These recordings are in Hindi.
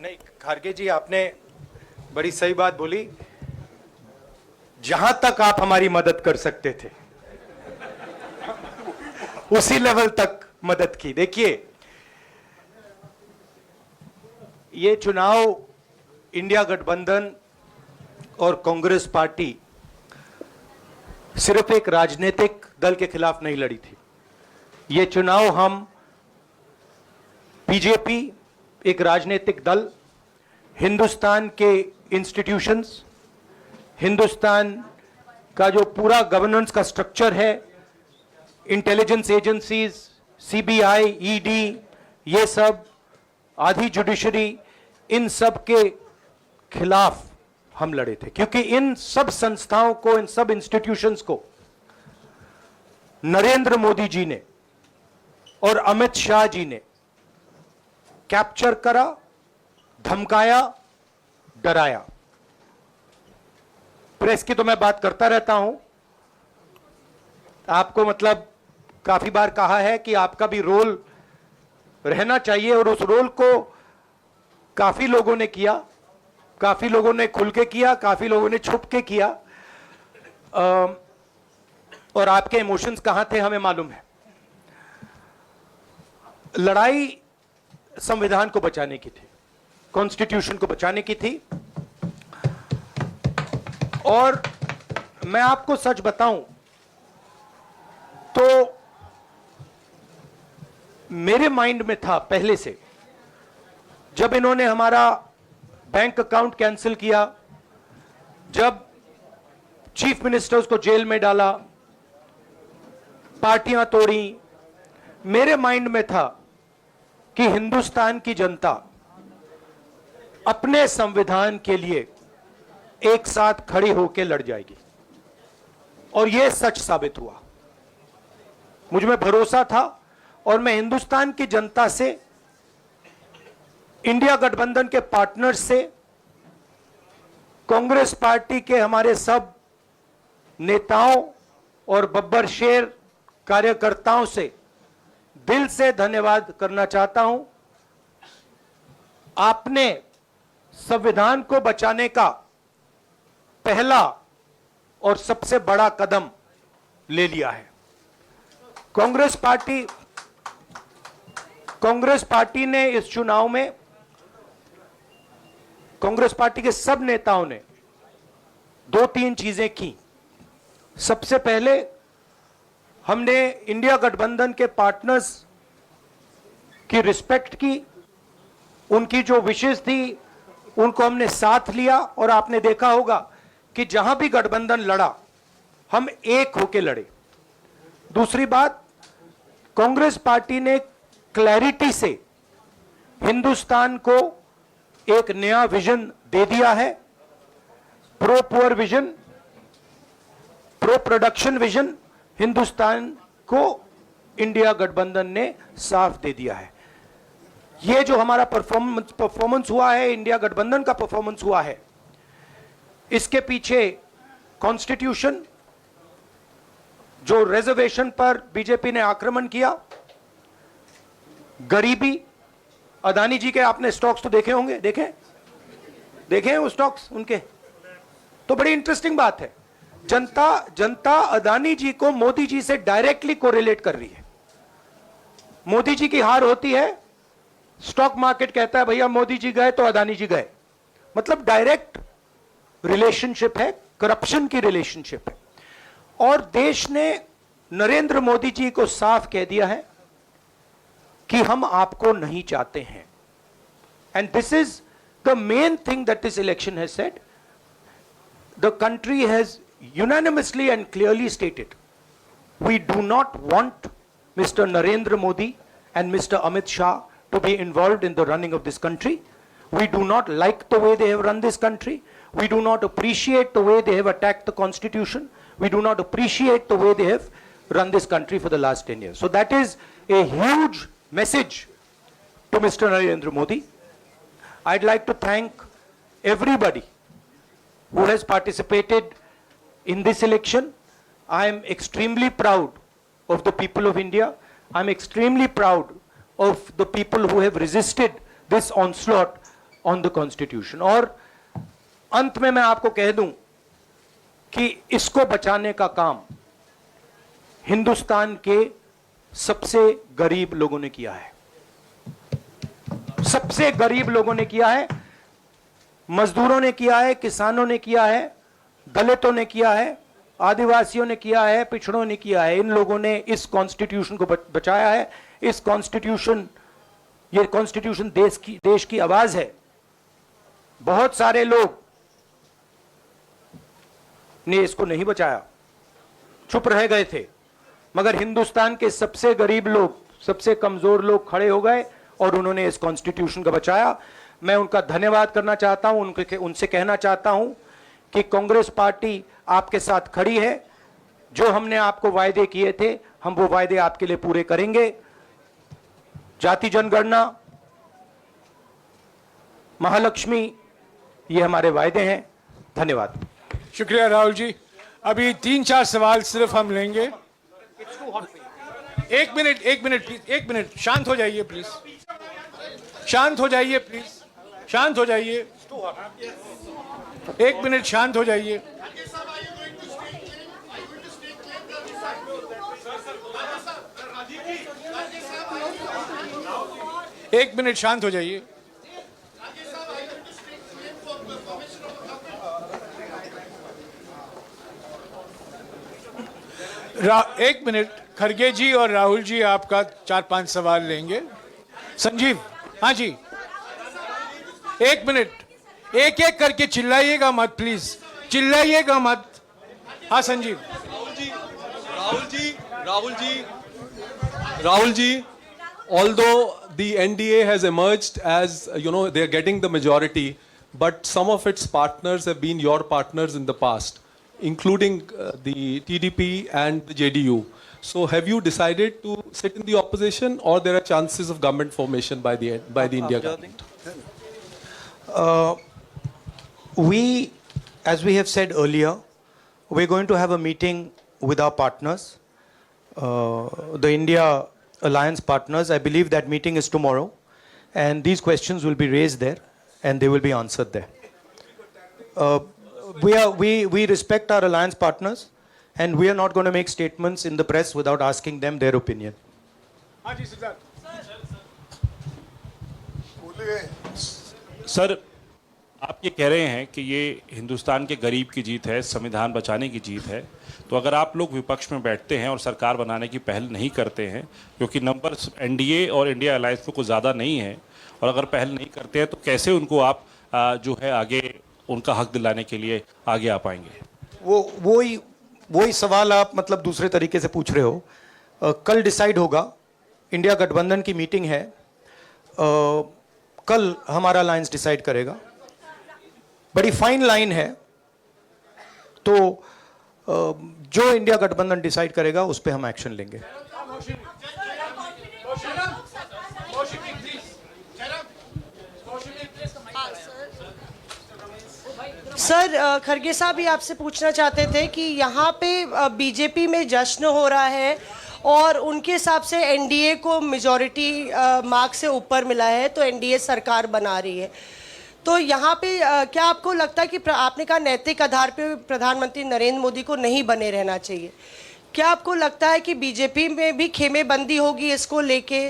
नहीं, खारगे जी आपने बड़ी सही बात बोली। जहां तक आप हमारी मदद कर सकते थे उसी लेवल तक मदद की। देखिए, ये चुनाव इंडिया गठबंधन और कांग्रेस पार्टी सिर्फ एक राजनीतिक दल के खिलाफ नहीं लड़ी थी। ये चुनाव हम बीजेपी, एक राजनीतिक दल, हिंदुस्तान के इंस्टीट्यूशंस, हिंदुस्तान का जो पूरा गवर्नेंस का स्ट्रक्चर है, इंटेलिजेंस एजेंसीज, सीबीआई, ईडी, ये सब, आधी जुडिशरी, इन सब के खिलाफ हम लड़े थे। क्योंकि इन सब संस्थाओं को, इन सब इंस्टीट्यूशंस को नरेंद्र मोदी जी ने और अमित शाह जी ने कैप्चर करा, धमकाया, डराया। प्रेस की तो मैं बात करता रहता हूं, आपको मतलब काफी बार कहा है कि आपका भी रोल रहना चाहिए, और उस रोल को काफी लोगों ने किया, काफी लोगों ने खुल के किया, काफी लोगों ने छुप के किया, और आपके इमोशंस कहां थे हमें मालूम है। लड़ाई संविधान को बचाने की थी, कॉन्स्टिट्यूशन को बचाने की थी। और मैं आपको सच बताऊं तो मेरे माइंड में था पहले से, जब इन्होंने हमारा बैंक अकाउंट कैंसिल किया, जब चीफ मिनिस्टर्स को जेल में डाला, पार्टियां तोड़ी, मेरे माइंड में था कि हिंदुस्तान की जनता अपने संविधान के लिए एक साथ खड़ी होकर लड़ जाएगी। और यह सच साबित हुआ। मुझ में भरोसा था, और मैं हिंदुस्तान की जनता से, इंडिया गठबंधन के पार्टनर्स से, कांग्रेस पार्टी के हमारे सब नेताओं और बब्बर शेर कार्यकर्ताओं से दिल से धन्यवाद करना चाहता हूं। आपने संविधान को बचाने का पहला और सबसे बड़ा कदम ले लिया है। कांग्रेस पार्टी ने इस चुनाव में, कांग्रेस पार्टी के सब नेताओं ने 2-3 चीजें की। सबसे पहले हमने इंडिया गठबंधन के पार्टनर्स की रिस्पेक्ट की, उनकी जो विशेष थी उनको हमने साथ लिया, और आपने देखा होगा कि जहां भी गठबंधन लड़ा हम एक होकर लड़े। दूसरी बात, कांग्रेस पार्टी ने क्लैरिटी से हिंदुस्तान को एक नया विजन दे दिया है, pro poor vision, pro production vision. Hindustan को इंडिया गठबंधन ने साफ दे दिया है। यह जो हमारा परफॉर्मेंस हुआ है, इंडिया गठबंधन का परफॉर्मेंस हुआ है, इसके पीछे कॉन्स्टिट्यूशन, जो रिजर्वेशन पर बीजेपी ने आक्रमण किया, गरीबी, अदानी जी के आपने स्टॉक्स तो देखे होंगे, देखे हैं वो स्टॉक्स उनके, तो बड़ी इंटरेस्टिंग बात है। जनता अदानी जी को मोदी जी से डायरेक्टली कोरिलेट कर रही है। मोदी जी की हार होती है, स्टॉक मार्केट कहता है भैया मोदी जी गए तो अदानी जी गए। मतलब डायरेक्ट रिलेशनशिप है, करप्शन की रिलेशनशिप है। और देश ने नरेंद्र मोदी जी को साफ कह दिया है कि हम आपको नहीं चाहते हैं। And this is the main thing that this election has said. The country has unanimously and clearly stated, we do not want Mr. Narendra Modi and Mr. Amit Shah to be involved in the running of this country. We do not like the way they have run this country. We do not appreciate the way they have attacked the constitution. We do not appreciate the way they have run this country for the last 10 years. So that is a huge message to Mr. Narendra Modi. I'd like to thank everybody who has participated in this election. I am extremely proud of the people of India. I'm extremely proud of the people who have resisted this onslaught on the constitution. और अंत में मैं आपको कह दूं कि इसको बचाने का काम हिंदुस्तान के सबसे गरीब लोगों ने किया है, सबसे गरीब लोगों ने किया है, मजदूरों ने किया है, किसानों ने किया है, दलितों ने किया है, आदिवासियों ने किया है, पिछड़ों ने किया है। इन लोगों ने इस कॉन्स्टिट्यूशन को बचाया है। इस कॉन्स्टिट्यूशन, ये कॉन्स्टिट्यूशन देश की आवाज है। बहुत सारे लोग ने इसको नहीं बचाया, चुप रह गए थे, मगर हिंदुस्तान के सबसे गरीब लोग, सबसे कमजोर लोग खड़े हो गए और उन्होंने इस कॉन्स्टिट्यूशन को बचाया। मैं उनका धन्यवाद करना चाहता हूं, उनसे कहना चाहता हूं कि कांग्रेस पार्टी आपके साथ खड़ी है। जो हमने आपको वायदे किए थे, हम वो वायदे आपके लिए पूरे करेंगे। जाति जनगणना, महालक्ष्मी, ये हमारे वायदे हैं। धन्यवाद। शुक्रिया राहुल जी। अभी 3-4 सवाल सिर्फ हम लेंगे। एक मिनट प्लीज, एक मिनट, शांत हो जाइए प्लीज, शांत हो जाइए प्लीज, शांत हो जाइए, एक मिनट शांत हो जाइए। एक मिनट शांत हो जाइए। एक मिनट, खड़गे जी और राहुल जी आपका 4-5 सवाल लेंगे। संजीव, हाँ जी, एक मिनट, एक एक करके चिल्लाइएगा मत प्लीज, चिल्लाइएगा मत। हाँ Sanjeev. Rahul ji, although the NDA has emerged as, they are getting the majority, but some of its partners have been your partners in the past, including the TDP and the JDU. So have you decided to sit in the opposition, or there are chances of government formation by the India government? As we have said earlier, we're going to have a meeting with our partners, the India Alliance partners. I believe that meeting is tomorrow, and these questions will be raised there, and they will be answered there. We respect our alliance partners, and we are not going to make statements in the press without asking them their opinion. Sir, आप ये कह रहे हैं कि ये हिंदुस्तान के गरीब की जीत है, संविधान बचाने की जीत है, तो अगर आप लोग विपक्ष में बैठते हैं और सरकार बनाने की पहल नहीं करते हैं, क्योंकि नंबर एनडीए और इंडिया अलायंस में कुछ ज़्यादा नहीं है, और अगर पहल नहीं करते हैं तो कैसे उनको आप जो है आगे उनका हक दिलाने के लिए आगे आ पाएंगे? वही सवाल आप मतलब दूसरे तरीके से पूछ रहे हो। कल डिसाइड होगा, इंडिया गठबंधन की मीटिंग है, कल हमारा अलायंस डिसाइड करेगा। बड़ी फाइन लाइन है, तो जो इंडिया गठबंधन डिसाइड करेगा उस पर हम एक्शन लेंगे। सर, खड़गे साहब ये आपसे पूछना चाहते थे कि यहाँ पे बीजेपी में जश्न हो रहा है और उनके हिसाब से एनडीए को मेजॉरिटी मार्क्स से ऊपर मिला है, तो एनडीए सरकार बना रही है। तो यहाँ पे क्या आपको लगता है कि आपने कहा नैतिक आधार पे प्रधानमंत्री नरेंद्र मोदी को नहीं बने रहना चाहिए, क्या आपको लगता है कि बीजेपी में भी खेमेबंदी होगी इसको लेके,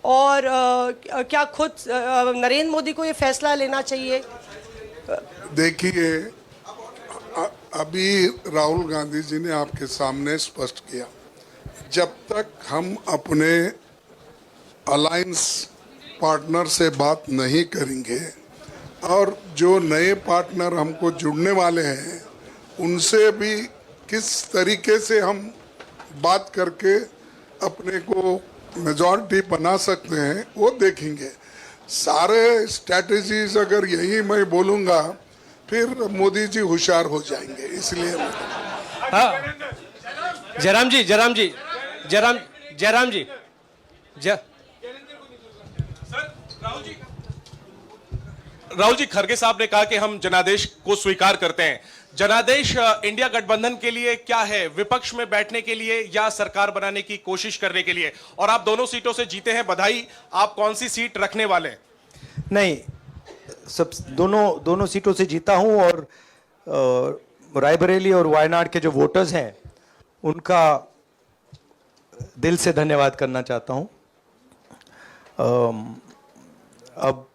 और क्या खुद नरेंद्र मोदी को ये फैसला लेना चाहिए? देखिए, अभी राहुल गांधी जी ने आपके सामने स्पष्ट किया, जब तक हम अपने अलायंस पार्टनर से बात नहीं करेंगे और जो नए पार्टनर हमको जुड़ने वाले हैं उनसे भी किस तरीके से हम बात करके अपने को मेजॉरिटी बना सकते हैं वो देखेंगे। सारे स्ट्रैटेजीज अगर यही मैं बोलूँगा फिर मोदी जी होशियार हो जाएंगे, इसलिए हाँ, जयराम जी राहुल जी, खड़गे साहब ने कहा कि हम जनादेश को स्वीकार करते हैं। जनादेश इंडिया गठबंधन के लिए क्या है? विपक्ष में बैठने के लिए या सरकार बनाने की कोशिश करने के लिए? और आप दोनों सीटों से जीते हैं, बधाई। आप कौन सी सीट रखने वाले हैं? नहीं, सब दोनों सीटों से जीता हूं और रायबरेली और वायनाड के जो वोटर्स हैं उनका दिल से धन्यवाद करना चाहता हूं। अब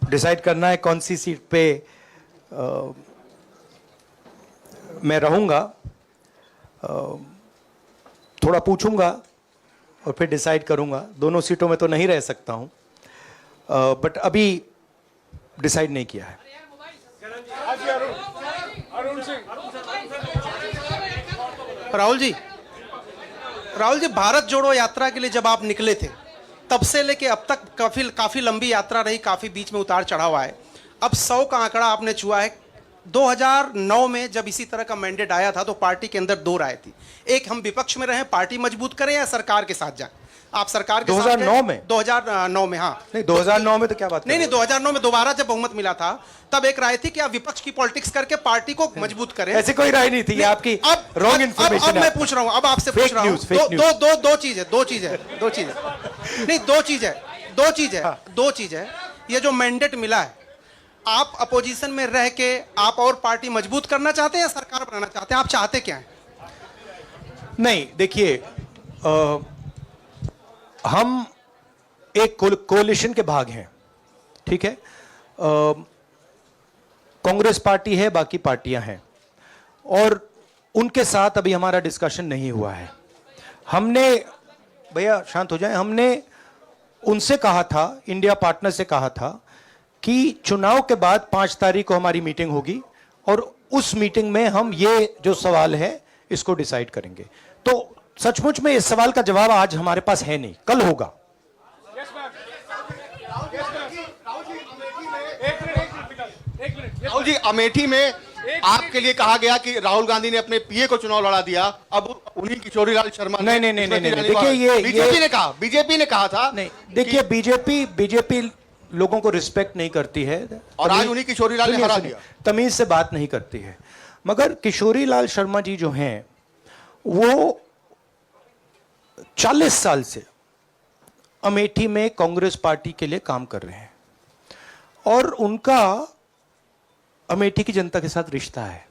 डिसाइड करना है कौन सी सीट पे मैं रहूंगा। थोड़ा पूछूंगा और फिर डिसाइड करूंगा। दोनों सीटों में तो नहीं रह सकता हूं, बट अभी डिसाइड नहीं किया है। राहुल जी, भारत जोड़ो यात्रा के लिए जब आप निकले थे तब से लेके अब तक काफी लंबी यात्रा रही, काफी बीच में उतार चढ़ाव आए। अब 100 का आंकड़ा आपने छुआ है। 2009 में जब इसी तरह का मैंडेट आया था तो पार्टी के अंदर 2 राय थी, एक हम विपक्ष में रहें, पार्टी मजबूत करें, या सरकार के साथ जाएं। आप सरकार के 2009 में 2009 में, हाँ नहीं 2009 में तो क्या बात नहीं 2009 में दोबारा जब बहुमत मिला था तब एक राय थी कि आप विपक्ष की पॉलिटिक्स करके पार्टी को मजबूत करें। ऐसी कोई राय नहीं थी, आपकी रॉन्ग इंफॉर्मेशन। अब मैं पूछ रहा हूं, अब आपसे पूछ रहा हूं, दो चीज है। ये जो मैंडेट मिला है, आप अपोजिशन में रह के आप और पार्टी मजबूत करना चाहते हैं या सरकार बनाना चाहते हैं? आप चाहते क्या हैं? नहीं, देखिए, हम एक कोalition के भाग हैं, ठीक है। कांग्रेस पार्टी है, बाकी पार्टियां हैं, और उनके साथ अभी हमारा डिस्कशन नहीं हुआ है। हमने, भैया शांत हो जाए, हमने उनसे कहा था, इंडिया पार्टनर से कहा था कि चुनाव के बाद 5 तारीख को हमारी मीटिंग होगी और उस मीटिंग में हम ये जो सवाल है इसको डिसाइड करेंगे। तो सचमुच में इस सवाल का जवाब आज हमारे पास है नहीं, कल होगा। राहुल जी, अमेठी में आपके लिए कहा गया कि राहुल गांधी ने अपने पीए को चुनाव लड़ा दिया, अब उन्हीं किशोरीलाल शर्मा नहीं, देखिए, ये बीजेपी ने कहा था। नहीं, देखिए, बीजेपी लोगों को रिस्पेक्ट नहीं करती है और आज उन्हीं किशोरीलाल ने हरा दिया। तमीज से बात नहीं करती है। मगर किशोरीलाल शर्मा जी जो हैं वो 40 साल से अमेठी में कांग्रेस पार्टी के लिए काम कर रहे हैं और उनका अमेठी की जनता के साथ रिश्ता है।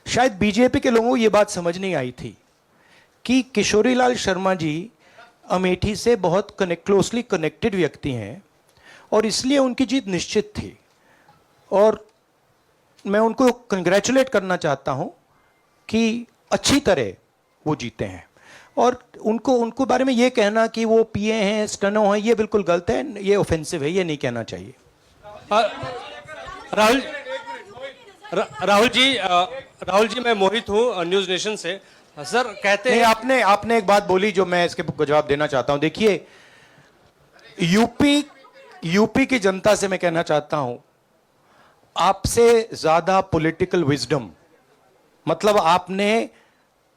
शायद बीजेपी के लोगों को यह बात समझ नहीं आई थी कि किशोरीलाल शर्मा जी अमेठी से बहुत क्लोजली कनेक्टेड व्यक्ति हैं और इसलिए उनकी जीत निश्चित थी। और मैं उनको कंग्रेचुलेट करना चाहता हूं कि अच्छी तरह वो जीते हैं। और उनको बारे में ये कहना कि वो पीए हैं, स्टनो हैं, ये बिल्कुल गलत है, ये ऑफेंसिव है, ये नहीं कहना चाहिए। राहुल जी, मैं मोहित हूँ न्यूज नेशन से। सर कहते हैं, आपने एक बात बोली जो मैं इसके जवाब देना चाहता हूं। देखिए, यूपी की जनता से मैं कहना चाहता हूं, आपसे ज्यादा पॉलिटिकल विजडम, मतलब आपने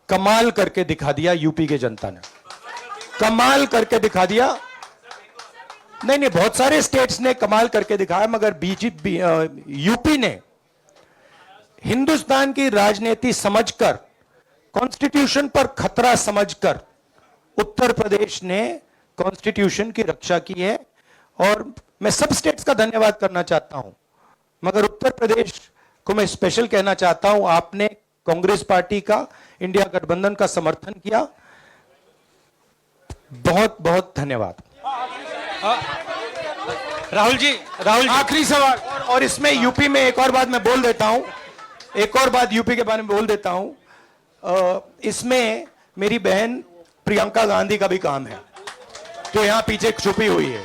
कमाल करके दिखा दिया। यूपी के जनता ने कमाल करके दिखा दिया। नहीं, बहुत सारे स्टेट्स ने कमाल करके दिखाया, मगर बीजेपी यूपी ने हिंदुस्तान की राजनीति समझकर, कॉन्स्टिट्यूशन पर खतरा समझकर उत्तर प्रदेश ने कॉन्स्टिट्यूशन की रक्षा की है। और मैं सब स्टेट्स का धन्यवाद करना चाहता हूं, मगर उत्तर प्रदेश को मैं स्पेशल कहना चाहता हूं। आपने कांग्रेस पार्टी का, इंडिया गठबंधन का समर्थन किया, बहुत बहुत धन्यवाद। राहुल जी, आखिरी सवाल, और इसमें यूपी में एक और बात मैं बोल देता हूं, यूपी के बारे में बोल देता हूं। इसमें मेरी बहन प्रियंका गांधी का भी काम है, जो यहां पीछे छुपी हुई है।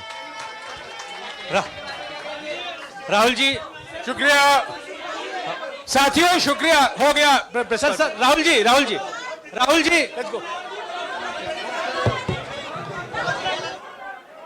राहुल जी, शुक्रिया साथियों, शुक्रिया, हो गया। सर राहुल जी,